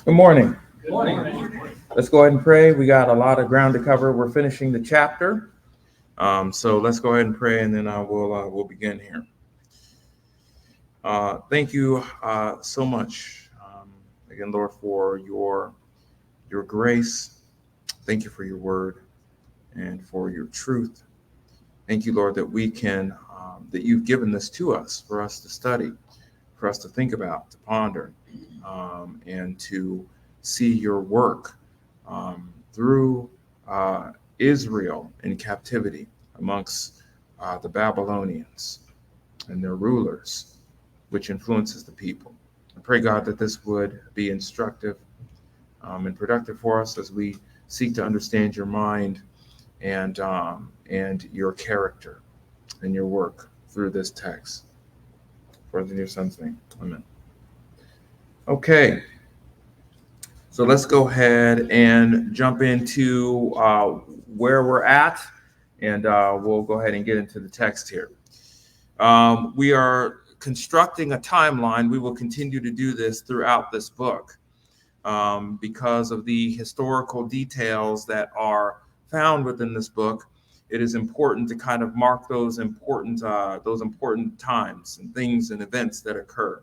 Good morning. Good morning. Let's go ahead and pray. We got a lot of ground to cover. We're finishing the chapter. So let's go ahead and pray, and then we'll begin here. Thank you so much, again, Lord, for your grace. Thank you for your word and for your truth. Thank you, Lord, that we can that you've given this to us for us to study, for us to think about, to ponder, and to see your work through Israel in captivity amongst the Babylonians and their rulers, which influences the people. I pray, God, that this would be instructive and productive for us as we seek to understand your mind and your character and your work through this text. For in your son's name, amen. Okay, so let's go ahead and jump into where we're at, and we'll go ahead and get into the text here. We are constructing a timeline. We will continue to do this throughout this book because of the historical details that are found within this book. It is important to kind of mark those important times and things and events that occur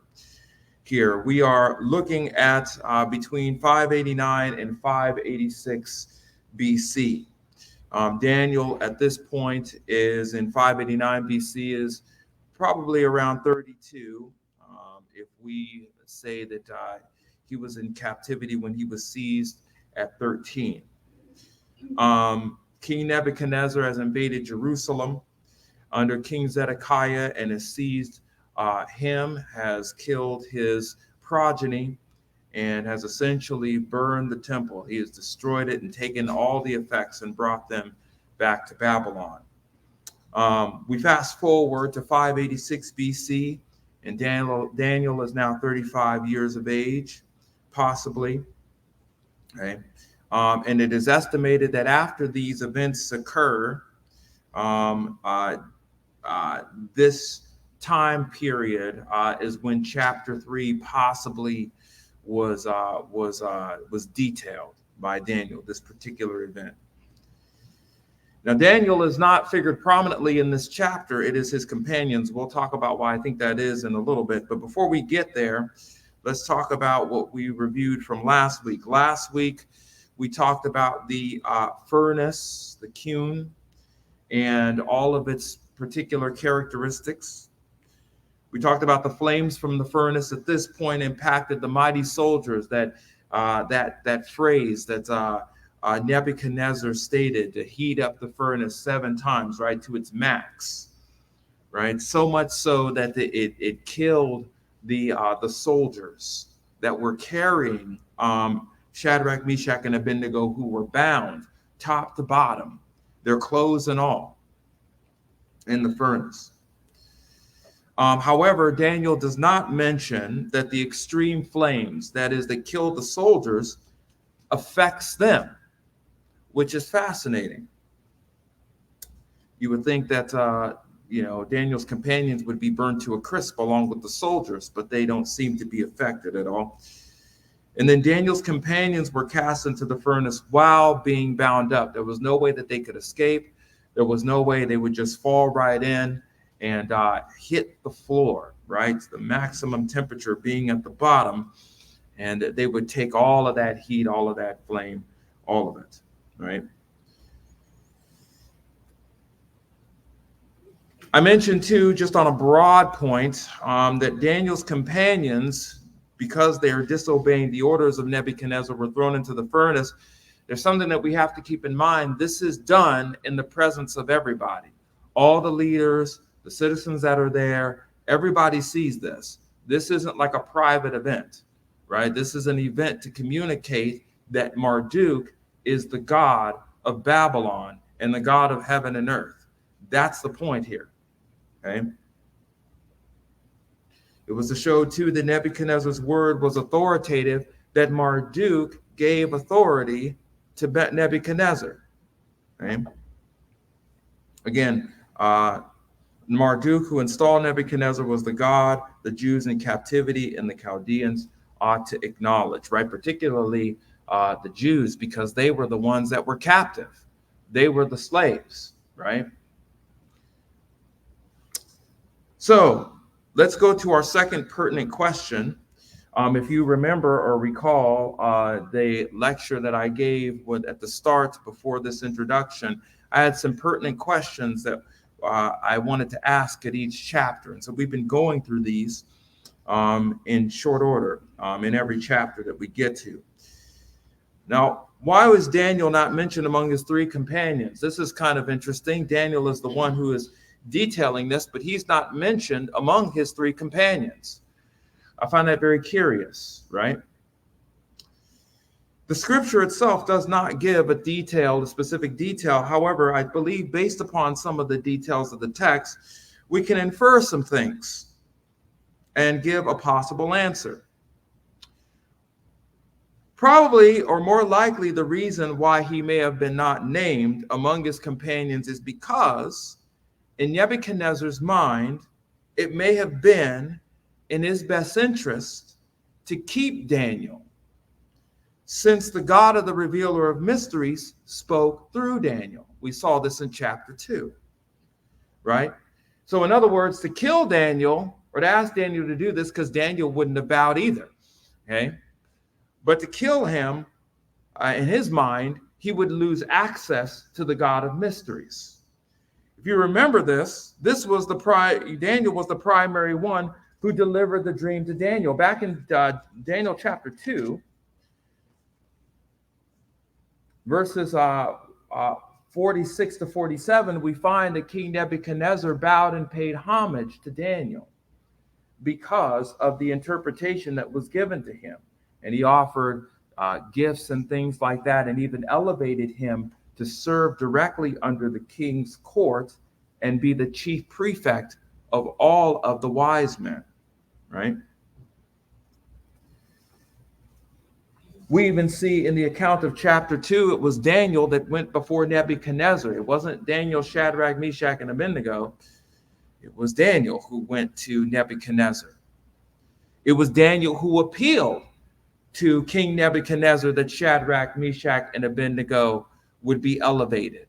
here. We are looking at between 589 and 586 BC. Daniel at this point is in 589 BC, is probably around 32. If we say that he was in captivity when he was seized at 13. King Nebuchadnezzar has invaded Jerusalem under King Zedekiah and has seized him, has killed his progeny, and has essentially burned the temple. He has destroyed it and taken all the effects and brought them back to Babylon. We fast forward to 586 BC, and Daniel is now 35 years of age, possibly. Okay. And it is estimated that after these events occur, um, uh, this time period is when chapter 3 possibly was detailed by Daniel, this particular event. Now, Daniel is not figured prominently in this chapter. It is his companions. We'll talk about why I think that is in a little bit. But before we get there, let's talk about what we reviewed from last week. Last week, we talked about the furnace, the kiln, and all of its particular characteristics. We talked about the flames from the furnace at this point impacted the mighty soldiers that phrase that Nebuchadnezzar stated to heat up the furnace 7 times, right, to its max, right? So much so that it killed the soldiers that were carrying Shadrach, Meshach, and Abednego, who were bound top to bottom, their clothes and all, in the furnace. However, Daniel does not mention that the extreme flames, that is, that killed the soldiers, affects them, which is fascinating. You would think that Daniel's companions would be burned to a crisp along with the soldiers, but they don't seem to be affected at all. And then Daniel's companions were cast into the furnace while being bound up. There was no way that they could escape. There was no way they would just fall right in and hit the floor, right? The maximum temperature being at the bottom, and they would take all of that heat, all of that flame, all of it, right? I mentioned too, just on a broad point, that Daniel's companions, because they are disobeying the orders of Nebuchadnezzar, were thrown into the furnace. There's something that we have to keep in mind. This is done in the presence of everybody. All the leaders, the citizens that are there, everybody sees this. This isn't like a private event, right? This is an event to communicate that Marduk is the god of Babylon and the god of heaven and earth. That's the point here, okay? It was to show, too, that Nebuchadnezzar's word was authoritative, that Marduk gave authority to Nebuchadnezzar. Okay? Again, Marduk, who installed Nebuchadnezzar, was the god, the Jews in captivity, and the Chaldeans ought to acknowledge, right? Particularly the Jews, because they were the ones that were captive. They were the slaves, right? So let's go to our second pertinent question. If you remember or recall the lecture that I gave at the start before this introduction, I had some pertinent questions that I wanted to ask at each chapter. And so we've been going through these in short order in every chapter that we get to. Now, why was Daniel not mentioned among his three companions? This is kind of interesting. Daniel is the one who is detailing this, but he's not mentioned among his three companions. I find that very curious, right? The scripture itself does not give a specific detail. However, I believe based upon some of the details of the text, we can infer some things and give a possible answer. Probably, or more likely, the reason why he may have been not named among his companions is because in Nebuchadnezzar's mind, it may have been in his best interest to keep Daniel, since the God of the revealer of mysteries spoke through Daniel. We saw this in chapter 2, right? So in other words, to kill Daniel, or to ask Daniel to do this, because Daniel wouldn't have bowed either, okay? But to kill him, in his mind, he would lose access to the God of mysteries. If you remember this was Daniel was the primary one who delivered the dream to Daniel. Back in Daniel chapter 2, verses 46 to 47, we find that King Nebuchadnezzar bowed and paid homage to Daniel because of the interpretation that was given to him. And he offered gifts and things like that, and even elevated him to serve directly under the king's court and be the chief prefect of all of the wise men, right? We even see in the account of chapter 2, it was Daniel that went before Nebuchadnezzar. It wasn't Daniel, Shadrach, Meshach, and Abednego. It was Daniel who went to Nebuchadnezzar. It was Daniel who appealed to King Nebuchadnezzar that Shadrach, Meshach, and Abednego would be elevated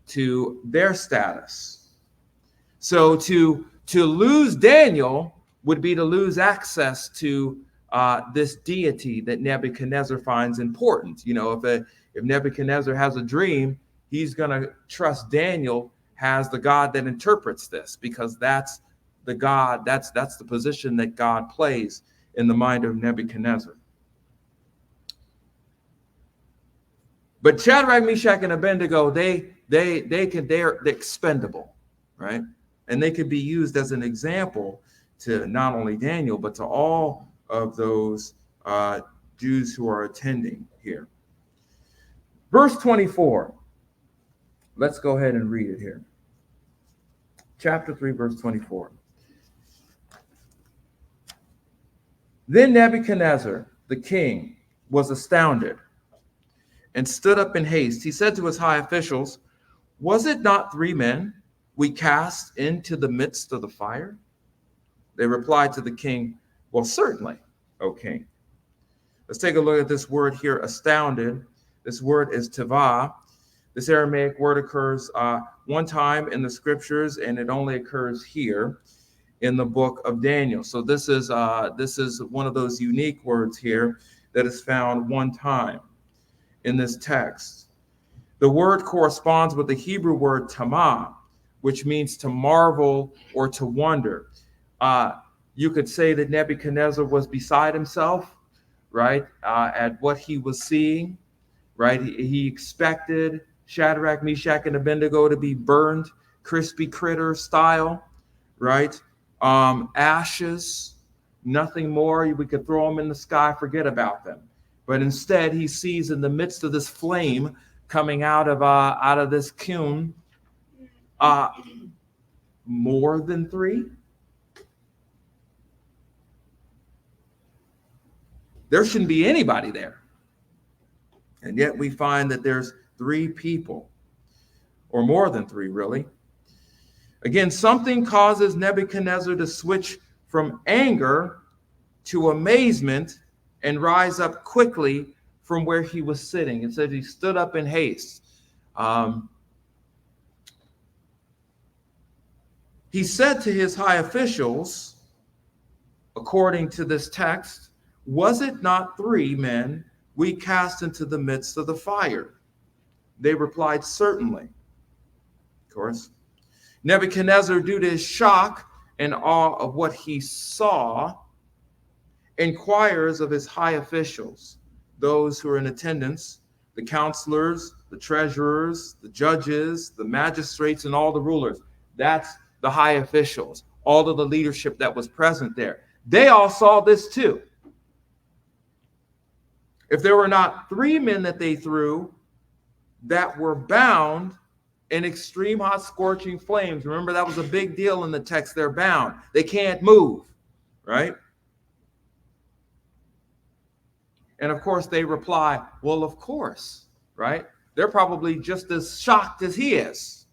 to their status. So to lose Daniel would be to lose access to this deity that Nebuchadnezzar finds important. You know, if Nebuchadnezzar has a dream, he's going to trust Daniel has the God that interprets this, because that's the God, that's the position that God plays in the mind of Nebuchadnezzar. But Shadrach, Meshach, and Abednego, they're expendable, right? And they could be used as an example to not only Daniel, but to all of those Jews who are attending here. Verse 24. Let's go ahead and read it here. Chapter 3, verse 24. Then Nebuchadnezzar, the king, was astounded and stood up in haste. He said to his high officials, "Was it not 3 men we cast into the midst of the fire?" They replied to the king, "Well, certainly, O king." Let's take a look at this word here, astounded. This word is tava. This Aramaic word occurs one time in the scriptures, and it only occurs here in the book of Daniel. So this is one of those unique words here that is found one time in this text. The word corresponds with the Hebrew word tamah, which means to marvel or to wonder. You could say that Nebuchadnezzar was beside himself, right, at what he was seeing, right? He expected Shadrach, Meshach, and Abednego to be burned, crispy critter style, right? Ashes, nothing more. We could throw them in the sky, forget about them. But instead, he sees in the midst of this flame coming out of this kiln, more than 3. There shouldn't be anybody there. And yet we find that there's 3 people, or more than 3, really. Again, something causes Nebuchadnezzar to switch from anger to amazement and rise up quickly from where he was sitting. It says he stood up in haste. He said to his high officials, according to this text, "Was it not 3 men we cast into the midst of the fire?" They replied, "Certainly." Of course. Nebuchadnezzar, due to his shock and awe of what he saw, inquires of his high officials, those who are in attendance, the counselors, the treasurers, the judges, the magistrates, and all the rulers. That's the high officials, all of the leadership that was present there. They all saw this too. If there were not 3 men that they threw that were bound in extreme hot scorching flames, remember that was a big deal in the text, they're bound. They can't move, right? And of course they reply, well, of course, right? They're probably just as shocked as he is.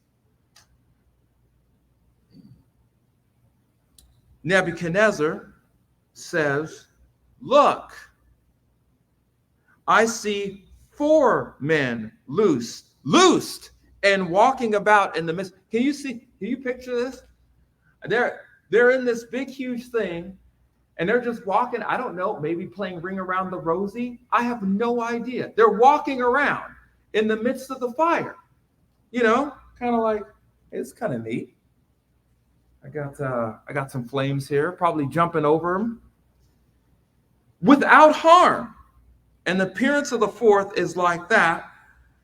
Nebuchadnezzar says, "Look, I see 4 men loosed and walking about in the midst." Can you picture this? They're in this big, huge thing, and they're just walking, I don't know, maybe playing Ring Around the Rosie. I have no idea. They're walking around in the midst of the fire. You know, kind of like, it's kind of neat. I got some flames here, probably jumping over them without harm. And the appearance of the 4th is like that,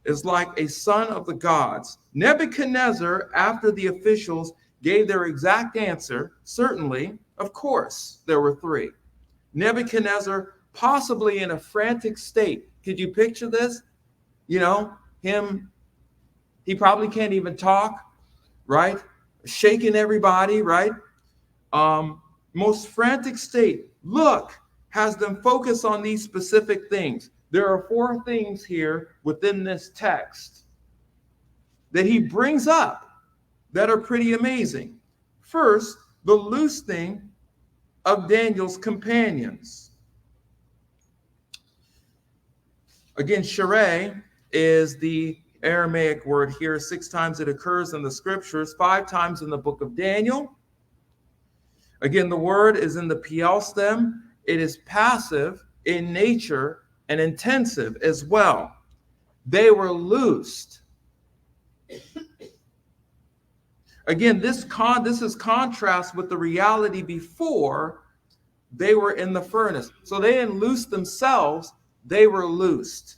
is like a son of the gods. Nebuchadnezzar, after the officials gave their exact answer, certainly, of course, there were 3. Nebuchadnezzar, possibly in a frantic state. Could you picture this? You know, he probably can't even talk, right? Shaking everybody, right? Most frantic state. Look, has them focus on these specific things. There are 4 things here within this text that he brings up that are pretty amazing. First, the loosing of Daniel's companions. Again, Sharai is the Aramaic word here. 6 times it occurs in the scriptures, 5 times in the book of Daniel. Again, the word is in the Piel stem. It is passive in nature and intensive as well. They were loosed. Again, this is contrast with the reality before they were in the furnace. So they didn't loose themselves, they were loosed.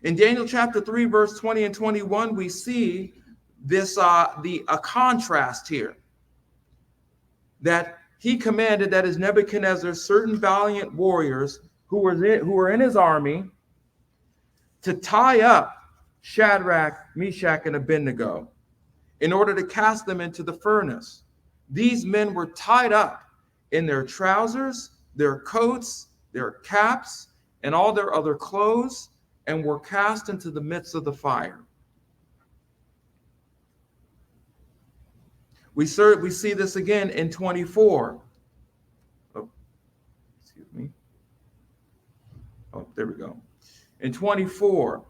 In Daniel chapter 3, verse 20 and 21, we see this a contrast here. That he commanded, that is Nebuchadnezzar, certain valiant warriors who were in his army to tie up Shadrach, Meshach, and Abednego in order to cast them into the furnace. These men were tied up in their trousers, their coats, their caps, and all their other clothes, and were cast into the midst of the fire. We see this again in 24. Oh, excuse me. Oh, there we go. In 24,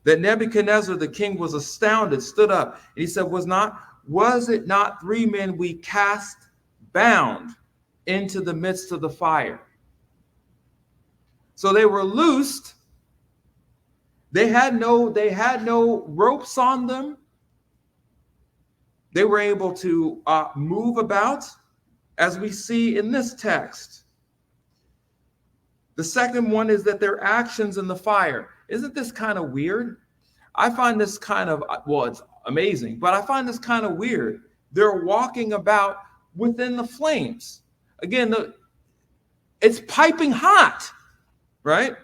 that Nebuchadnezzar the king was astounded, stood up, and he said, was it not 3 men we cast bound into the midst of the fire? So they were loosed. They had no ropes on them. They were able to move about, as we see in this text. The second one is that their actions in the fire. Isn't this kind of weird? I find this kind of, well, it's amazing, but I find this kind of weird. They're walking about within the flames. Again, it's piping hot, right?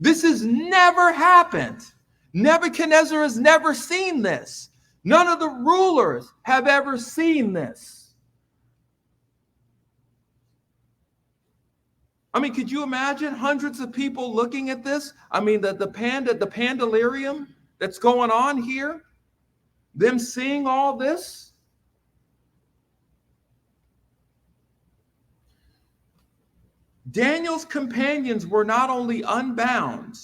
This has never happened. Nebuchadnezzar has never seen this. None of the rulers have ever seen this. I mean, could you imagine hundreds of people looking at this? I mean, the pandalarium that's going on here, them seeing all this. Daniel's companions were not only unbound,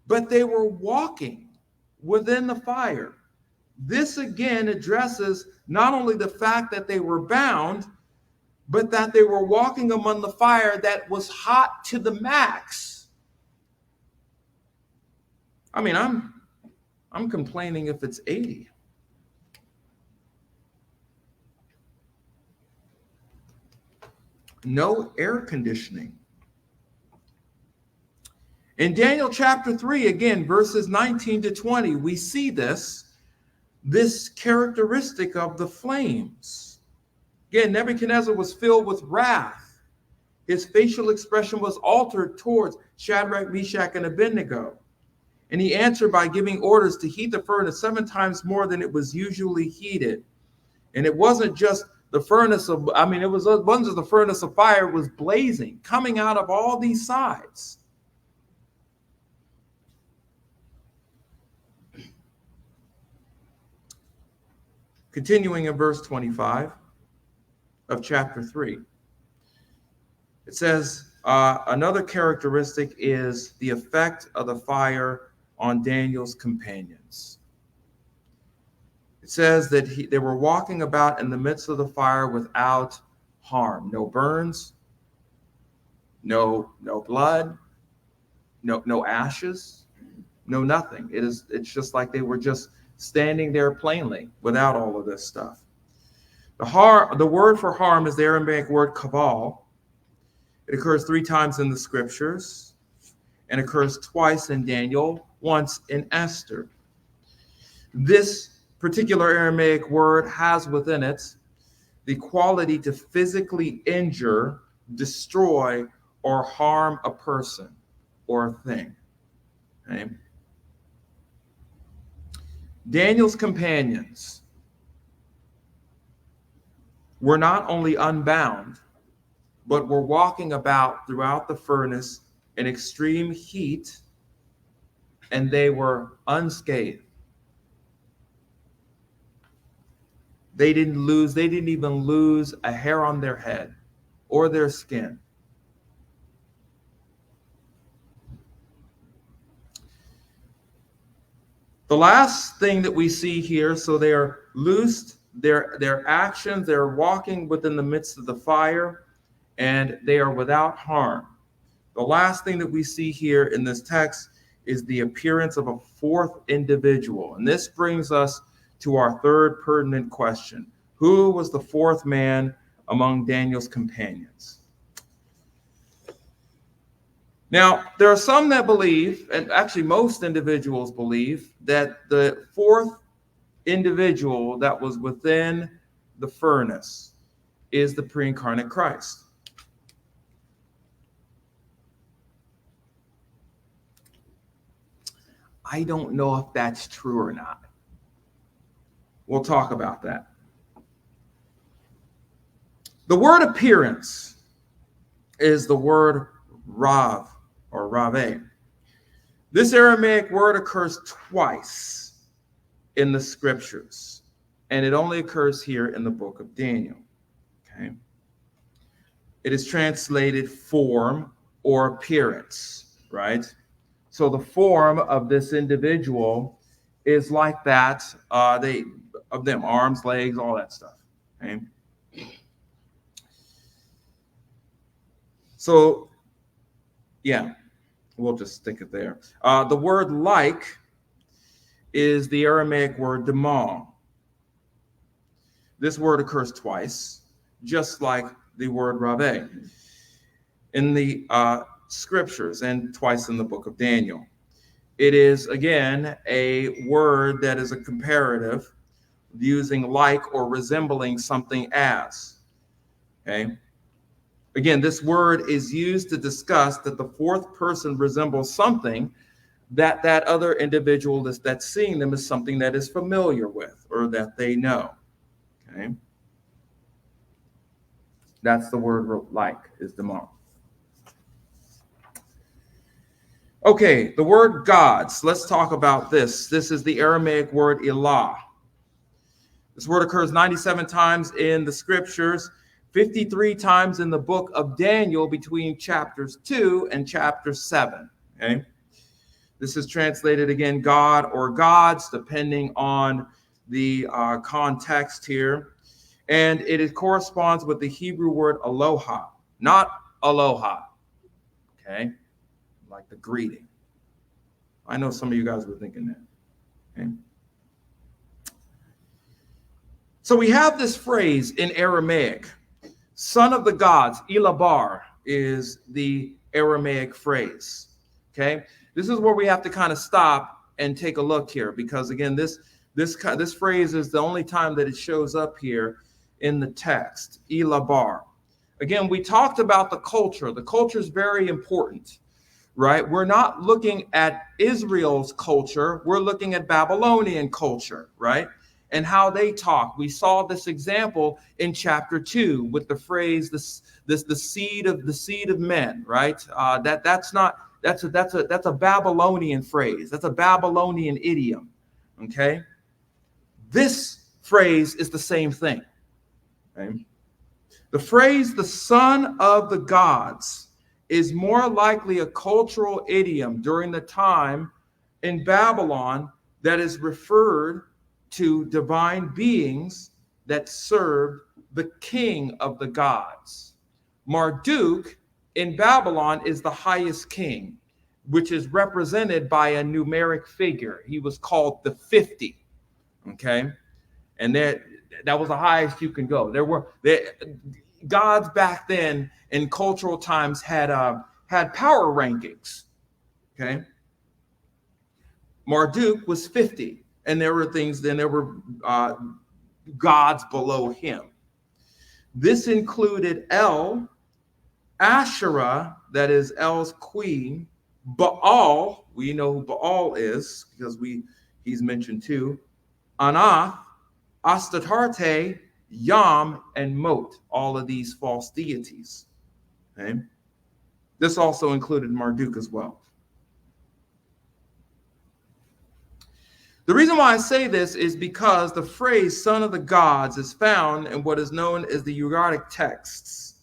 but they were walking within the fire. This again addresses not only the fact that they were bound, but that they were walking among the fire that was hot to the max. I mean, I'm complaining if it's 80. No air conditioning. In Daniel chapter 3, again, verses 19 to 20, we see this characteristic of the flames. Again, Nebuchadnezzar was filled with wrath. His facial expression was altered towards Shadrach, Meshach, and Abednego. And he answered by giving orders to heat the furnace 7 times more than it was usually heated. And it wasn't just the furnace of, it wasn't just the furnace of fire was blazing, coming out of all these sides. Continuing in verse 25 of chapter 3, it says, another characteristic is the effect of the fire on Daniel's companions. It says that they were walking about in the midst of the fire without harm. No burns, no blood, no ashes, no nothing. It's just like they were just standing there plainly without all of this stuff. The word for harm is the Aramaic word kaval. It occurs 3 times in the scriptures and occurs twice in Daniel, once in Esther. This particular Aramaic word has within it the quality to physically injure, destroy, or harm a person or a thing. Okay? Daniel's companions were not only unbound, but were walking about throughout the furnace in extreme heat, and they were unscathed. They didn't even lose a hair on their head or their skin. The last thing that we see here, so they are loosed, their actions, they're walking within the midst of the fire, and they are without harm. The last thing that we see here in this text is the appearance of a 4th individual. And this brings us to our third pertinent question. Who was the 4th man among Daniel's companions? Now, there are some that believe, and actually most individuals believe, that the 4th individual that was within the furnace is the pre-incarnate Christ. I don't know if that's true or not. We'll talk about that. The word appearance is the word rav or rave. This Aramaic word occurs twice in the scriptures, and it only occurs here in the book of Daniel. Okay. It is translated form or appearance, right? So the form of this individual is like that, of them, arms, legs, all that stuff. Okay. So, yeah, we'll just stick it there. The word like is the Aramaic word demon. This word occurs twice, just like the word rave, in the scriptures and twice in the book of Daniel. It is, again, a word that is a comparative, using like or resembling something as. Okay. Again, this word is used to discuss that the 4th person resembles something that other individual that's seeing them is something that is familiar with or that they know. Okay. That's the word like, is demon. Okay, the word gods. Let's talk about this. This is the Aramaic word ilah. This word occurs 97 times in the scriptures. 53 times in the book of Daniel between chapters 2 and chapter 7. Okay. This is translated again, God or gods, depending on the context here. And it corresponds with the Hebrew word aloha, not aloha. Okay. Like the greeting. I know some of you guys were thinking that. Okay. So we have this phrase in Aramaic, son of the gods, Ilabar is the Aramaic phrase. Okay. This is where we have to kind of stop and take a look here, because again, this phrase is the only time that it shows up here in the text, Ilabar. Again, we talked about the culture. The culture is very important, right? We're not looking at Israel's culture. We're looking at Babylonian culture, right? And how they talk. We saw this example in chapter 2 with the phrase the seed of men, right? That's a Babylonian phrase. That's a Babylonian idiom. Okay? This phrase is the same thing. Okay? The phrase the son of the gods is more likely a cultural idiom during the time in Babylon that is referred to divine beings that served the king of the gods. Marduk in Babylon is the highest king, which is represented by a numeric figure. He was called the 50. Okay. And that was the highest you can go. Gods back then in cultural times had power rankings. Okay. Marduk was 50. And there were gods below him. This included El, Asherah, that is El's queen, Baal, we know who Baal is because he's mentioned too, Anath, Astarte, Yam, and Mot, all of these false deities. Okay? This also included Marduk as well. The reason why I say this is because the phrase son of the gods is found in what is known as the Ugaritic texts.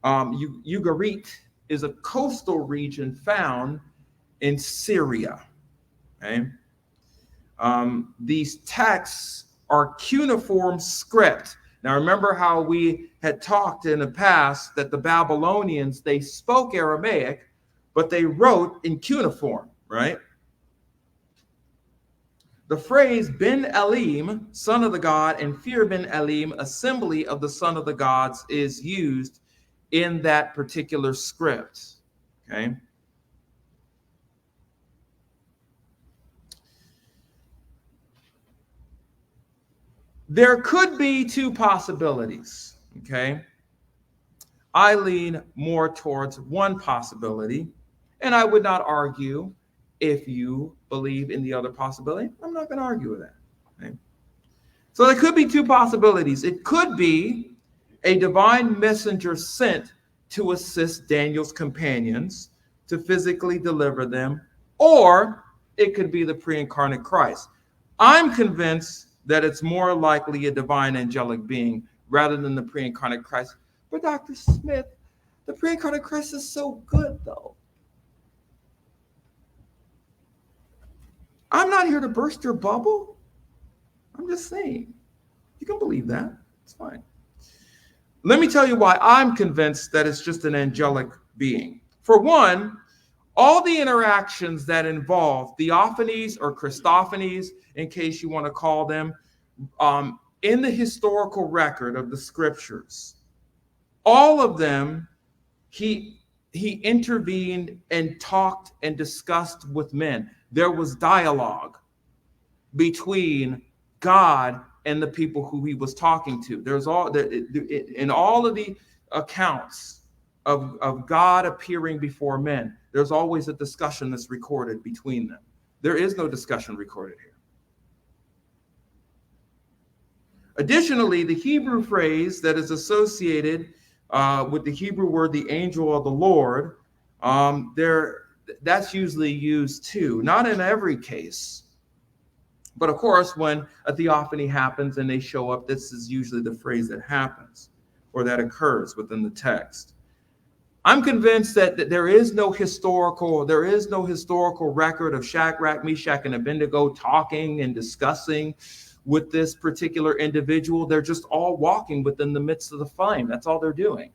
Ugarit is a coastal region found in Syria. Okay? These texts are cuneiform script. Now remember how we had talked in the past that the Babylonians, they spoke Aramaic, but they wrote in cuneiform, right? The phrase Ben Elim, son of the god, and Fear Ben Elim, assembly of the son of the gods, is used in that particular script. Okay. There could be two possibilities. Okay. I lean more towards one possibility, and I would not argue if you believe in the other possibility. I'm not going to argue with that. Okay? So there could be two possibilities. It could be a divine messenger sent to assist Daniel's companions to physically deliver them, or it could be the pre-incarnate Christ. I'm convinced that it's more likely a divine angelic being rather than the pre-incarnate Christ. But Dr. Smith, the pre-incarnate Christ is so good, though. I'm not here to burst your bubble. I'm just saying. You can believe that. It's fine. Let me tell you why I'm convinced that it's just an angelic being. For one, all the interactions that involve theophanies or Christophanies, in case you want to call them, in the historical record of the scriptures, all of them, he intervened and talked and discussed with men. There was dialogue between God and the people who he was talking to. There's in all of the accounts of God appearing before men, there's always a discussion that's recorded between them. There is no discussion recorded here. Additionally, the Hebrew phrase that is associated with the Hebrew word, the angel of the Lord, that's usually used too. Not in every case. But of course, when a theophany happens and they show up, this is usually the phrase that happens. or that occurs within the text. I'm convinced that there is no historical record of Shadrach, Meshach, and Abednego talking and discussing with this particular individual. They're just all walking within the midst of the flame. That's all they're doing.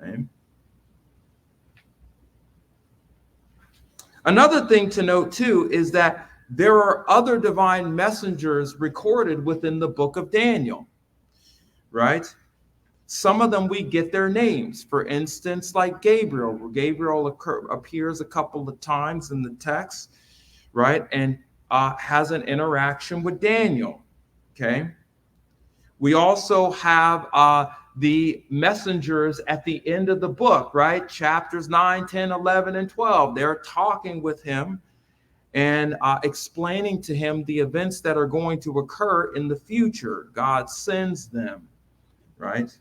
Okay? Another thing to note too is that there are other divine messengers recorded within the book of Daniel, right? Some of them we get their names. For instance, like Gabriel, where Gabriel appears a couple of times in the text, right? And has an interaction with Daniel, okay? We also have the messengers at the end of the book, right? Chapters 9, 10, 11, and 12. They're talking with him and explaining to him the events that are going to occur in the future. God sends them, right?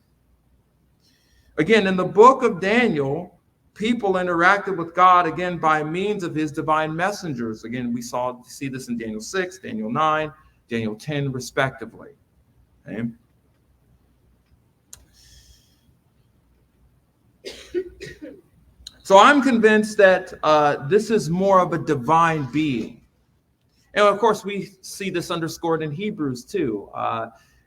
Again, in the book of Daniel, people interacted with God, again, by means of his divine messengers. Again, we see this in Daniel 6, Daniel 9, Daniel 10, respectively. Okay? So I'm convinced that this is more of a divine being. And of course, we see this underscored in Hebrews too,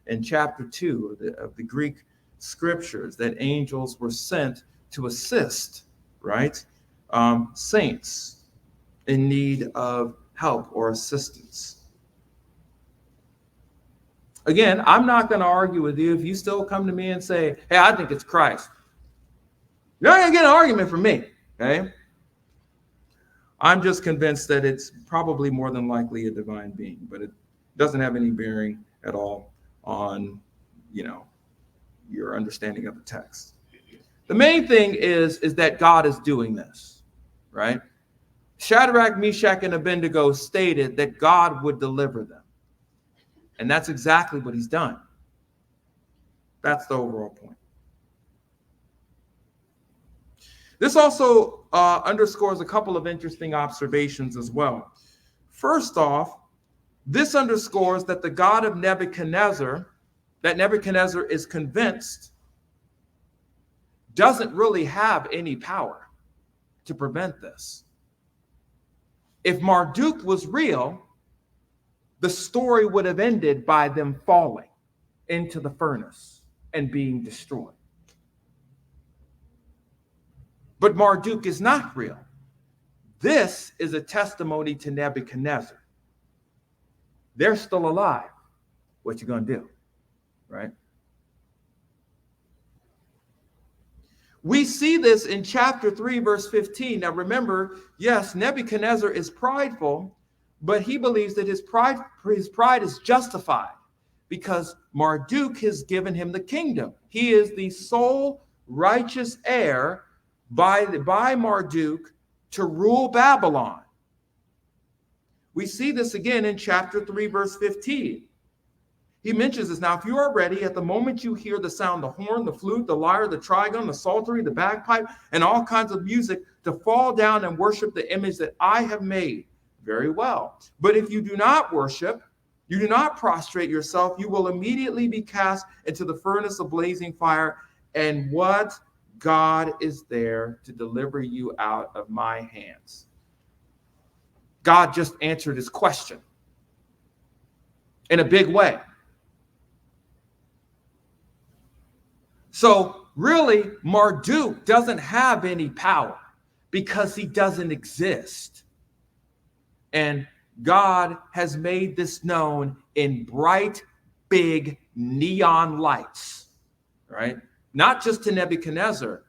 in chapter 2 of the Greek scriptures, that angels were sent to assist, right? Saints in need of help or assistance. Again, I'm not going to argue with you if you still come to me and say, hey, I think it's Christ. You're not going to get an argument from me, okay? I'm just convinced that it's probably more than likely a divine being, but it doesn't have any bearing at all on, your understanding of the text. The main thing is that God is doing this, right? Shadrach, Meshach, and Abednego stated that God would deliver them. And that's exactly what he's done. That's the overall point. This also underscores a couple of interesting observations as well. First off, this underscores that the God of Nebuchadnezzar, that Nebuchadnezzar is convinced, doesn't really have any power to prevent this. If Marduk was real, the story would have ended by them falling into the furnace and being destroyed. But Marduk is not real. This is a testimony to Nebuchadnezzar. They're still alive. What you gonna do, right? We see this in chapter 3, verse 15. Now remember, yes, Nebuchadnezzar is prideful, but he believes that his pride is justified because Marduk has given him the kingdom. He is the sole righteous heir by Marduk to rule Babylon. We see this again in chapter 3, verse 15. He mentions this. Now, if you are ready, at the moment you hear the sound, the horn, the flute, the lyre, the trigon, the psaltery, the bagpipe, and all kinds of music, to fall down and worship the image that I have made. Very well. But if you do not worship, you do not prostrate yourself, you will immediately be cast into the furnace of blazing fire. And what God is there to deliver you out of my hands? God just answered his question in a big way. So really, Marduk doesn't have any power because he doesn't exist. And God has made this known in bright, big neon lights, right? Not just to Nebuchadnezzar,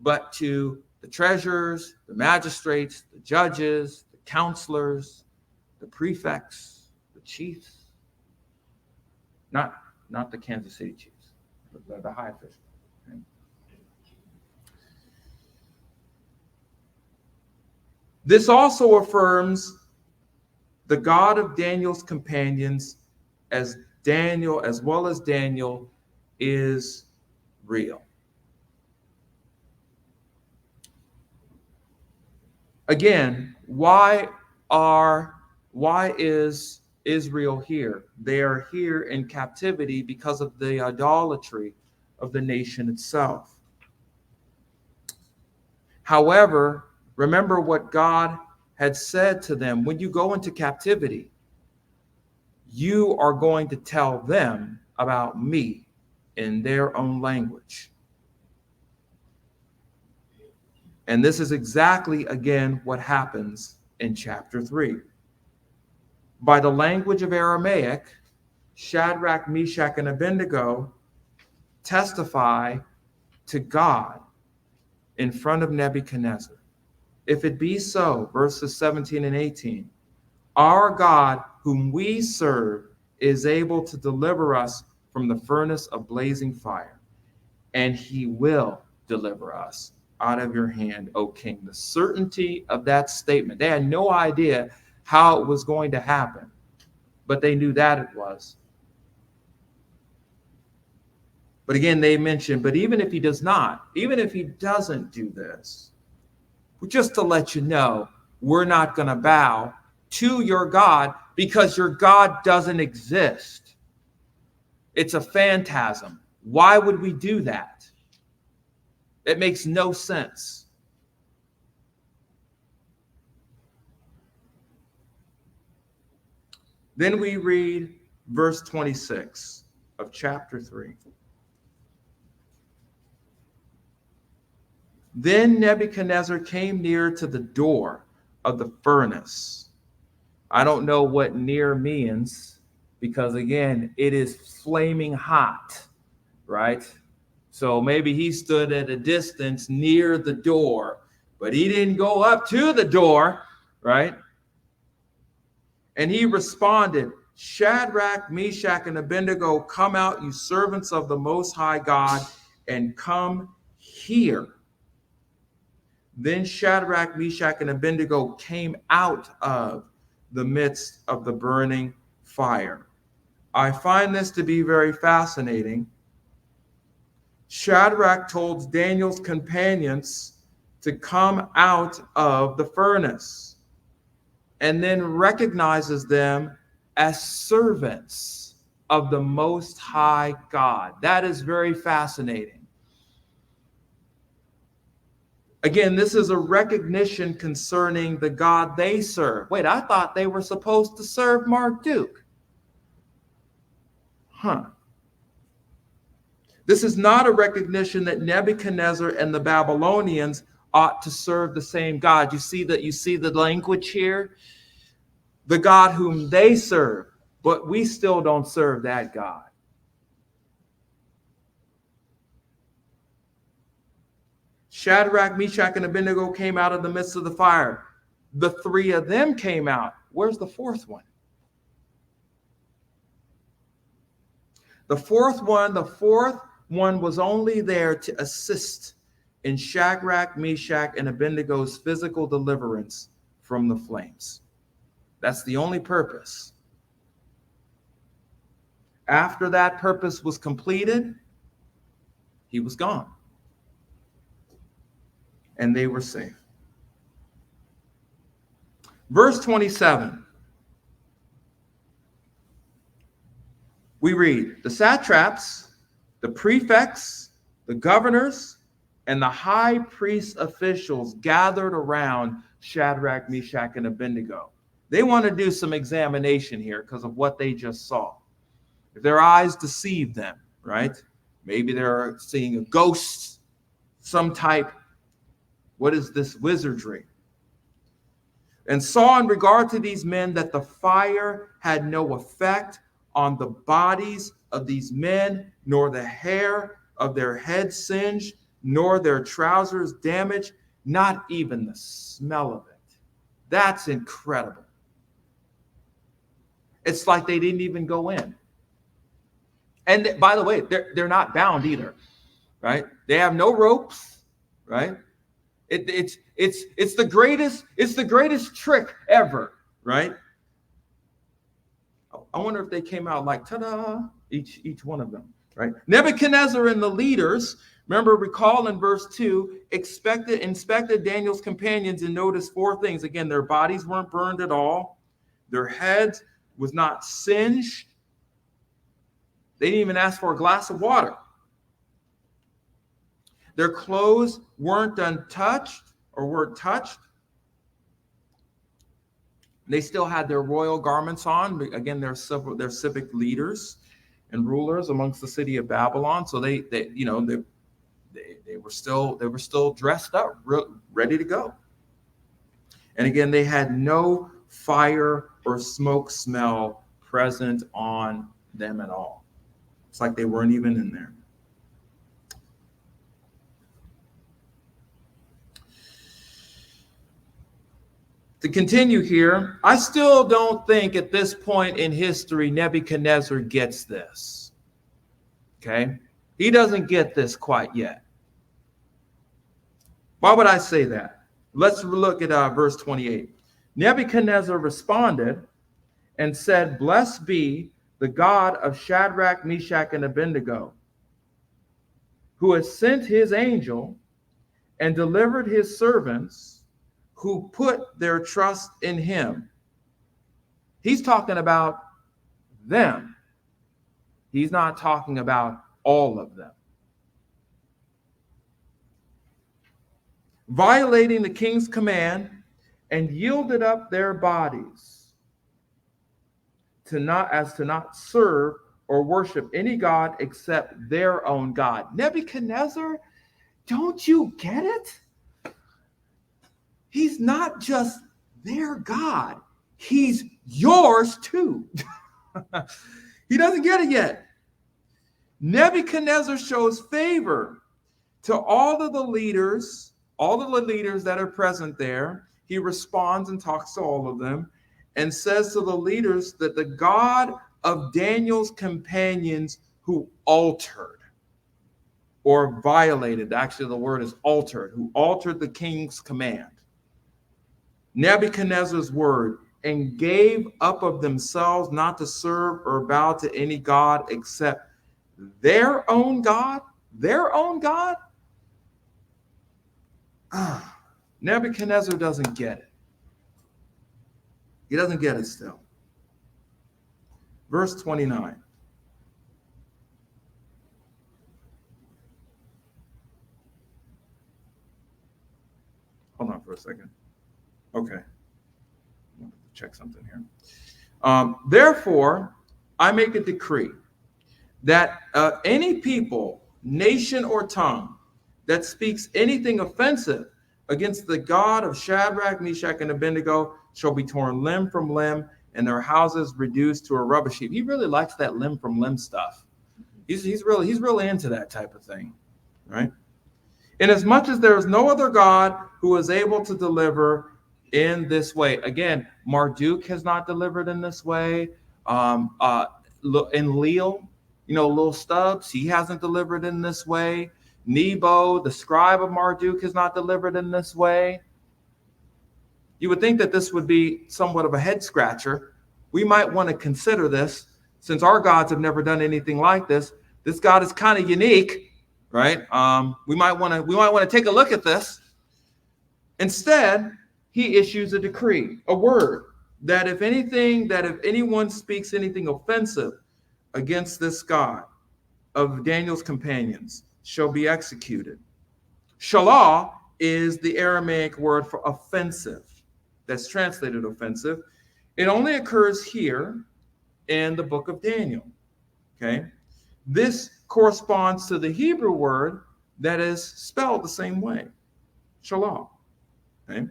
but to the treasurers, the magistrates, the judges, the counselors, the prefects, the chiefs. Not the Kansas City Chiefs, but the high officials. Okay? This also affirms the God of Daniel's companions as well as Daniel is real. Again, why is Israel here? They are here in captivity because of the idolatry of the nation itself. However, remember what God had said to them: when you go into captivity, you are going to tell them about me in their own language. And this is exactly, again, what happens in chapter 3. By the language of Aramaic, Shadrach, Meshach, and Abednego testify to God in front of Nebuchadnezzar. If it be so, verses 17 and 18, our God, whom we serve, is able to deliver us from the furnace of blazing fire, and he will deliver us out of your hand, O king. The certainty of that statement. They had no idea how it was going to happen, but they knew that it was. But again, they mentioned, but even if he does not, even if he doesn't do this, just to let you know, we're not going to bow to your God because your God doesn't exist. It's a phantasm. Why would we do that? It makes no sense. Then we read verse 26 of chapter 3. Then Nebuchadnezzar came near to the door of the furnace. I don't know what near means, because again, it is flaming hot, right? So maybe he stood at a distance near the door, but he didn't go up to the door, right? And he responded, Shadrach, Meshach, and Abednego, come out, you servants of the Most High God, and come here. Then Shadrach, Meshach, and Abednego came out of the midst of the burning fire. I find this to be very fascinating. Shadrach told Daniel's companions to come out of the furnace, and then recognizes them as servants of the Most High God. That is very fascinating. Again, this is a recognition concerning the God they serve. Wait, I thought they were supposed to serve Marduk. This is not a recognition that Nebuchadnezzar and the Babylonians ought to serve the same God. You see the language here? The God whom they serve, but we still don't serve that God. Shadrach, Meshach, and Abednego came out of the midst of the fire. The three of them came out. Where's the fourth one? The fourth one was only there to assist in Shadrach, Meshach, and Abednego's physical deliverance from the flames. That's the only purpose. After that purpose was completed, he was gone. And they were safe. Verse 27. We read, the satraps, the prefects, the governors, and the high priest officials gathered around Shadrach, Meshach, and Abednego. They want to do some examination here because of what they just saw. If their eyes deceive them, right? Maybe they're seeing a ghost, some type. What is this wizardry? And saw in regard to these men that the fire had no effect on the bodies of these men, nor the hair of their heads singed, nor their trousers damaged, not even the smell of it. That's incredible. It's like they didn't even go in. And by the way, they're not bound either, right? They have no ropes, right? It's the greatest trick ever, right? I wonder if they came out like ta-da, each one of them, right? Nebuchadnezzar and the leaders, recall in verse 2, inspected Daniel's companions and noticed four things. Again, their bodies weren't burned at all. Their heads was not singed. They didn't even ask for a glass of water. Their clothes weren't untouched or weren't touched. They still had their royal garments on. Again, they're civic leaders and rulers amongst the city of Babylon. So they were still dressed up, ready to go. And again, they had no fire or smoke smell present on them at all. It's like they weren't even in there. To continue here, I still don't think at this point in history Nebuchadnezzar gets this. Okay? He doesn't get this quite yet. Why would I say that? Let's look at verse 28. Nebuchadnezzar responded and said, "Blessed be the God of Shadrach, Meshach, and Abednego, who has sent his angel and delivered his servants who put their trust in him." He's talking about them. He's not talking about all of them. Violating the king's command and yielded up their bodies to not serve or worship any god except their own God. Nebuchadnezzar, don't you get it? He's not just their God. He's yours too. He doesn't get it yet. Nebuchadnezzar shows favor to all of the leaders that are present there. He responds and talks to all of them and says to the leaders that the God of Daniel's companions who altered or violated, actually the word is altered, who altered the king's command, Nebuchadnezzar's word, and gave up of themselves not to serve or bow to any god except their own God. Their own God? Nebuchadnezzar doesn't get it. He doesn't get it still. Verse 29. Hold on for a second. Okay. Check something here. Therefore, I make a decree that any people, nation, or tongue that speaks anything offensive against the God of Shadrach, Meshach, and Abednego shall be torn limb from limb, and their houses reduced to a rubbish heap. He really likes that limb from limb stuff. He's really into that type of thing, right? Inasmuch as there is no other God who is able to deliver in this way. Again, Marduk has not delivered in this way. Enlil, Lil Stubbs, he hasn't delivered in this way. Nebo, the scribe of Marduk, has not delivered in this way. You would think that this would be somewhat of a head scratcher. We might want to consider this, since our gods have never done anything like this. This God is kind of unique, right? We might want to take a look at this. Instead, he issues a decree, a word, that if anyone speaks anything offensive against this God of Daniel's companions, shall be executed. Shalah is the Aramaic word for offensive. That's translated offensive. It only occurs here in the book of Daniel. Okay? This corresponds to the Hebrew word that is spelled the same way. Shalah. Okay?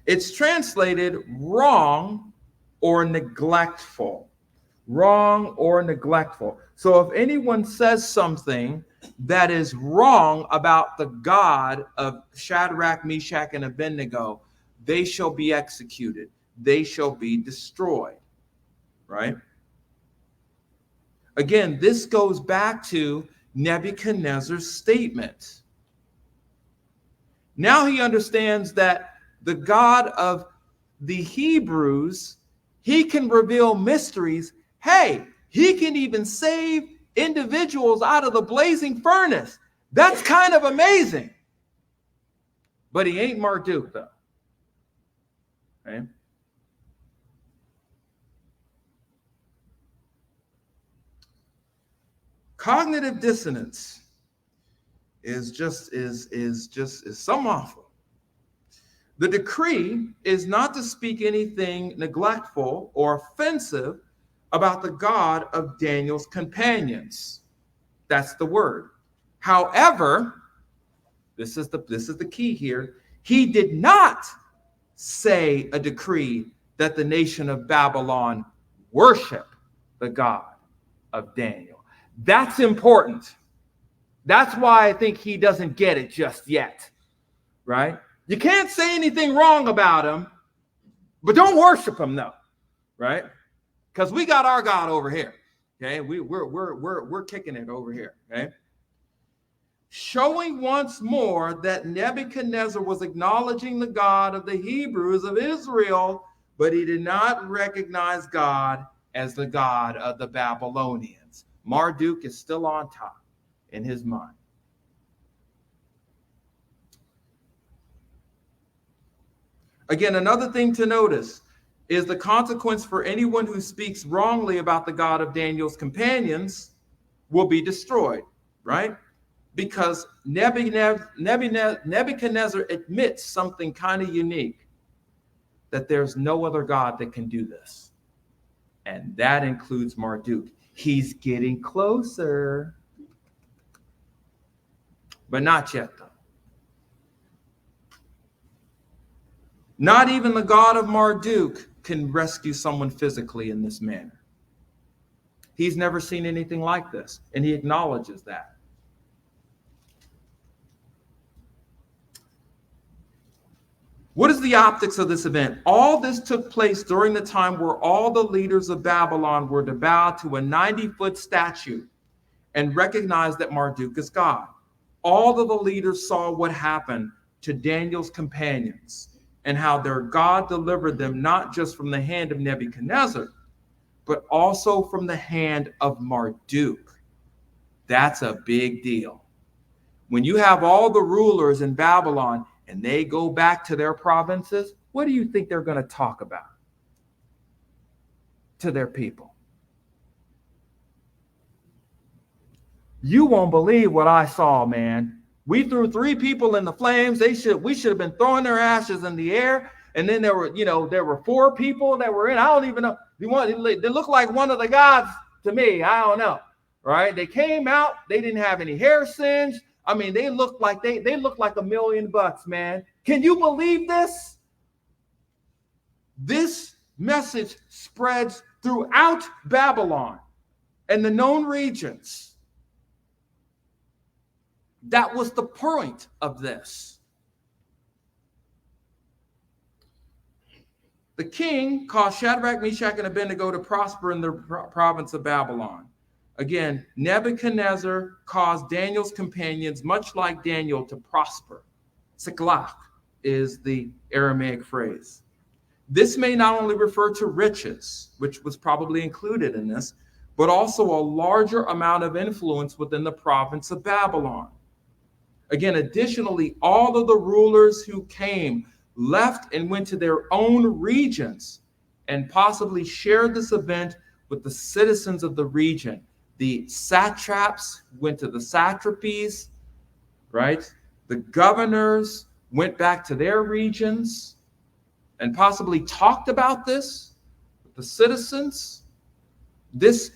It's translated wrong or neglectful. Wrong or neglectful. So if anyone says something that is wrong about the God of Shadrach, Meshach, and Abednego, they shall be executed. They shall be destroyed. Right? Again, this goes back to Nebuchadnezzar's statement. Now he understands that the God of the Hebrews, he can reveal mysteries. Hey, he can even save individuals out of the blazing furnace. That's kind of amazing. But he ain't Marduk, though. Okay? Cognitive dissonance is some awful. The decree is not to speak anything neglectful or offensive about the God of Daniel's companions. That's the word. However, this is the key here. He did not say a decree that the nation of Babylon worship the God of Daniel. That's important. That's why I think he doesn't get it just yet, right? You can't say anything wrong about him, but don't worship him, though, right? Because we got our God over here, okay? We're kicking it over here, okay? Showing once more that Nebuchadnezzar was acknowledging the God of the Hebrews of Israel, but he did not recognize God as the God of the Babylonians. Marduk is still on top in his mind. Again, another thing to notice is the consequence for anyone who speaks wrongly about the God of Daniel's companions will be destroyed, right? Because Nebuchadnezzar admits something kind of unique, that there's no other God that can do this. And that includes Marduk. He's getting closer, but not yet, though. Not even the God of Marduk can rescue someone physically in this manner. He's never seen anything like this, and he acknowledges that. What is the optics of this event? All this took place during the time where all the leaders of Babylon were to bow to a 90-foot statue and recognize that Marduk is God. All of the leaders saw what happened to Daniel's companions and how their God delivered them not just from the hand of Nebuchadnezzar, but also from the hand of Marduk. That's a big deal. When you have all the rulers in Babylon and they go back to their provinces, what do you think they're going to talk about to their people? You won't believe what I saw, man. We threw 3 people in the flames. We should have been throwing their ashes in the air. And then there were 4 people that were in. I don't even know. They look like one of the gods to me. I don't know. Right? They came out. They didn't have any hair singed. I mean, they looked like they looked like $1 million, man. Can you believe this? This message spreads throughout Babylon and the known regions. That was the point of this. The king caused Shadrach, Meshach, and Abednego to prosper in the province of Babylon. Again, Nebuchadnezzar caused Daniel's companions, much like Daniel, to prosper. Siklach is the Aramaic phrase. This may not only refer to riches, which was probably included in this, but also a larger amount of influence within the province of Babylon. Again, additionally, all of the rulers who came left and went to their own regions and possibly shared this event with the citizens of the region. The satraps went to the satrapies, right? The governors went back to their regions and possibly talked about this with the citizens. This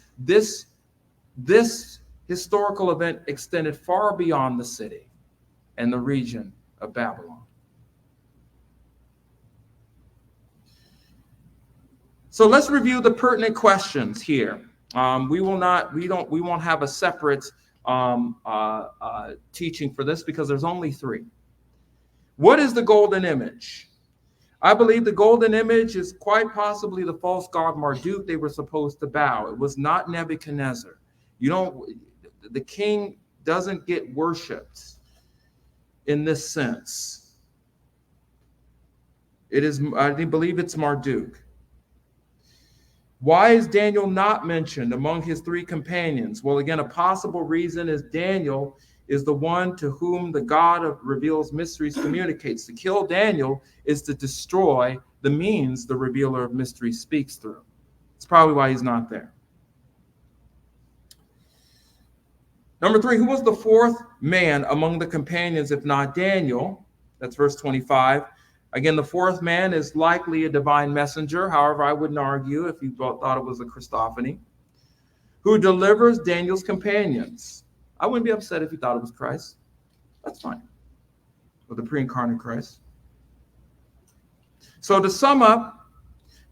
historical event extended far beyond the city and the region of Babylon. So let's review the pertinent questions here. We won't have a separate teaching for this because there's only 3. What is the golden image? I believe the golden image is quite possibly the false god Marduk they were supposed to bow. It was not Nebuchadnezzar. The king doesn't get worshipped in this sense. I believe it's Marduk. Why is Daniel not mentioned among his 3 companions? Well, again, a possible reason is Daniel is the one to whom the God of reveals mysteries communicates. To kill Daniel is to destroy the means the revealer of mysteries speaks through. It's probably why he's not there. Number 3, who was the fourth man among the companions, if not Daniel? That's verse 25. Again, the fourth man is likely a divine messenger. However, I wouldn't argue if you thought it was a Christophany, who delivers Daniel's companions. I wouldn't be upset if you thought it was Christ. That's fine. Or the pre-incarnate Christ. So to sum up,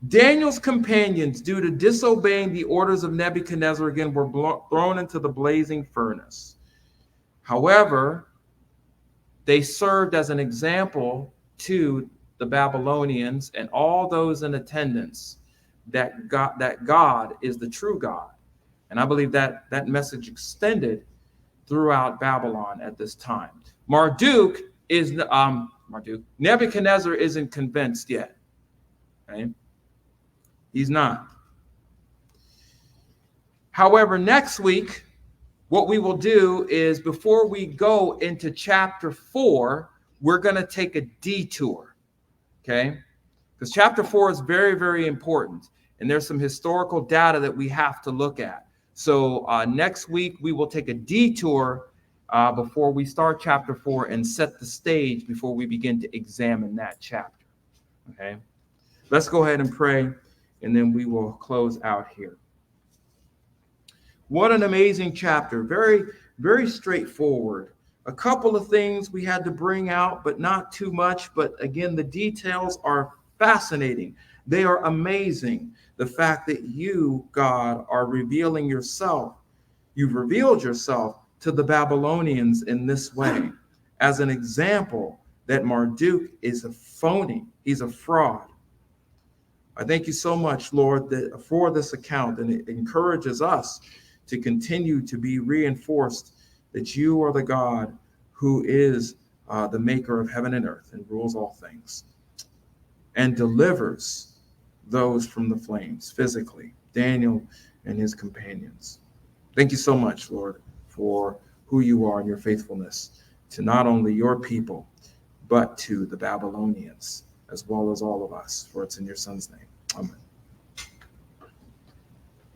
Daniel's companions, due to disobeying the orders of Nebuchadnezzar, again, were thrown into the blazing furnace. However, they served as an example to the Babylonians and all those in attendance that God is the true God. And I believe that message extended throughout Babylon at this time. Nebuchadnezzar isn't convinced yet. Right? He's not. However, next week, what we will do is, before we go into chapter 4, we're going to take a detour. Okay? Because chapter 4 is very, very important. And there's some historical data that we have to look at. So next week, we will take a detour before we start chapter 4 and set the stage before we begin to examine that chapter. Okay? Let's go ahead and pray, and then we will close out here. What an amazing chapter. Very, very straightforward. A couple of things we had to bring out, but not too much. But again, the details are fascinating. They are amazing. The fact that you, God, are revealing yourself. You've revealed yourself to the Babylonians in this way as an example that Marduk is a phony. He's a fraud. I thank you so much, Lord, for this account, and it encourages us to continue to be reinforced that you are the God who is the maker of heaven and earth and rules all things and delivers those from the flames physically, Daniel and his companions. Thank you so much, Lord, for who you are and your faithfulness to not only your people, but to the Babylonians, as well as all of us, for it's in your Son's name. Amen.